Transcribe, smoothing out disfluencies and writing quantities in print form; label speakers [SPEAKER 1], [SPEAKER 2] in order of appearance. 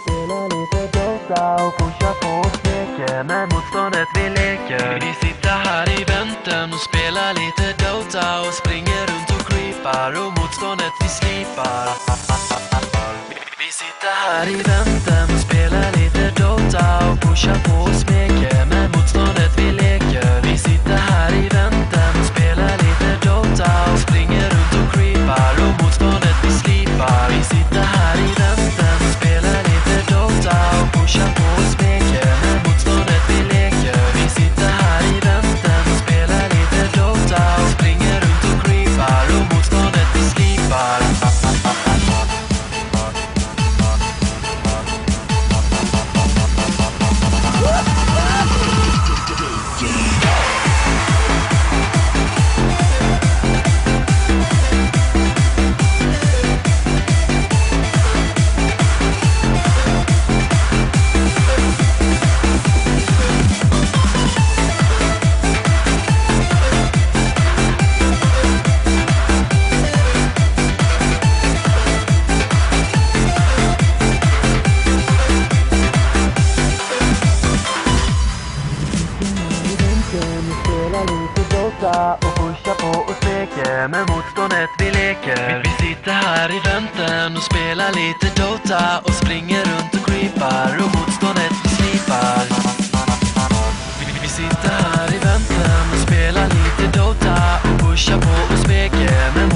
[SPEAKER 1] Spelar lite Dota och pushar på och smeker med motståndet vi leker. Vi sitter här i väntan och spelar lite Dota och springer runt och creepar och motståndet vi slipar. Vi sitter här i väntan och spelar lite Dota och pushar på och smeker med motståndet vi leker. Vi sitter här i väntan och spelar lite Dota och springer runt och creepar och motståndet vi slipar. Vi sitter här i väntan och spelar lite Dota och pushar på och smeker med motståndet vi leker. Vi sitter här i väntan och spelar lite Dota och springer runt och creepar och motståndet vi slipar. Spelar lite Dota och pushar på och smeker med motståndet vi leker. Vi sitter här i väntan och spelar lite Dota och springer runt och creepar och motståndet vi slipar. Vi sitter här i väntan och spelar lite Dota och pushar på och smeker med